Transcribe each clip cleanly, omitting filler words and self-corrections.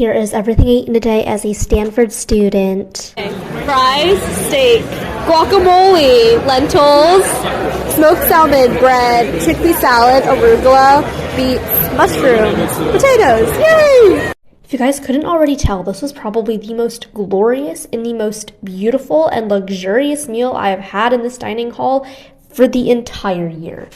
here is everything eaten today as a Stanford student. Fries, steak, guacamole, lentils, smoked salmon, bread, chickpea salad, arugula, beets, mushrooms, potatoes. Yay! If you guys couldn't already tell, this was probably the most glorious and the most beautiful and luxurious meal I have had in this dining hall for the entire year.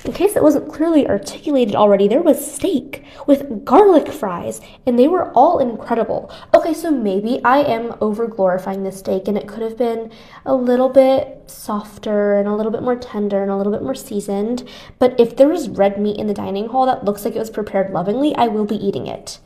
In case it wasn't clearly articulated already, there was steak with garlic fries, and they were all incredible. Okay, so maybe I am over-glorifying the steak, and it could have been a little bit softer and a little bit more tender and a little bit more seasoned, but if there was red meat in the dining hall that looks like it was prepared lovingly, I will be eating it,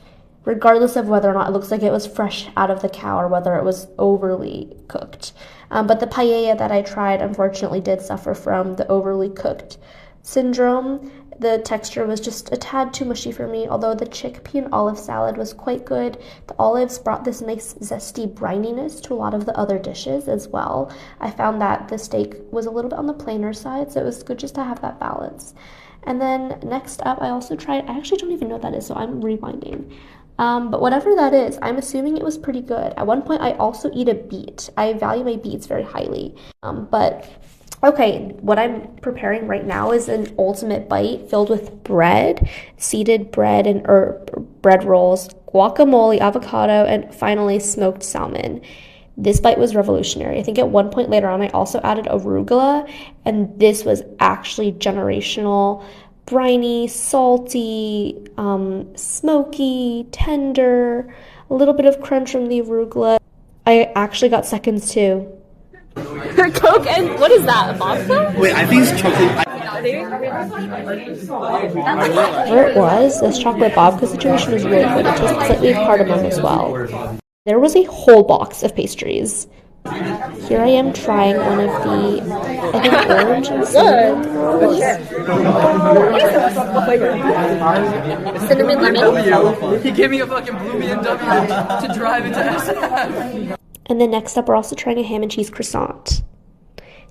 regardless of whether or not it looks like it was fresh out of the cow or whether it was overly cooked. But the paella that I tried, unfortunately, did suffer from the overly cooked syndrome. The texture was just a tad too mushy for me, although the chickpea and olive salad was quite good. The olives brought this nice zesty brininess to a lot of the other dishes as well. I found that the steak was a little bit on the plainer side, so it was good just to have that balance. And then next up, I also tried, I actually don't even know what that is, so I'm rewinding. But whatever that is, I'm assuming it was pretty good. At one point, I also eat a beet. I value my beets very highly. Okay, what I'm preparing right now is an ultimate bite filled with bread, seeded bread and bread rolls, guacamole, avocado, and finally smoked salmon. This bite was revolutionary. I think at one point later on, I also added arugula, and this was actually generational. Briny, salty, smoky, tender, a little bit of crunch from the arugula. I actually got seconds too. Coke and what is that? A vodka? Wait, I think it's chocolate. Whatever it was, this chocolate babka situation was really good. It tasted slightly cardamom as well. There was a whole box of pastries. Here I am trying one of the, I think, orange and cinnamon rolls. Cinnamon lemon. He gave me a fucking blue BMW to drive into SF. And then next up, we're also trying a ham and cheese croissant.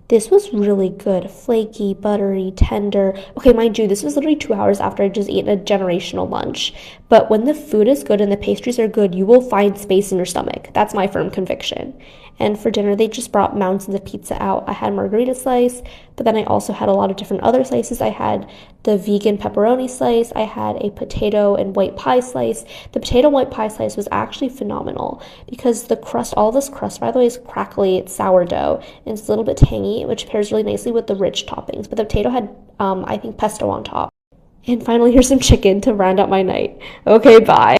This was really good. Flaky, buttery, tender. Okay, mind you, this was literally 2 hours after I just ate a generational lunch. But when the food is good and the pastries are good, you will find space in your stomach. That's my firm conviction. And for dinner, they just brought mountains of pizza out. I had margarita slice, but then I also had a lot of different other slices. I had the vegan pepperoni slice. I had a potato and white pie slice. The potato and white pie slice was actually phenomenal because the crust, all this crust, by the way, is crackly. It's sourdough, and it's a little bit tangy, which pairs really nicely with the rich toppings. But the potato had, I think, pesto on top. And finally, here's some chicken to round out my night. Okay, bye.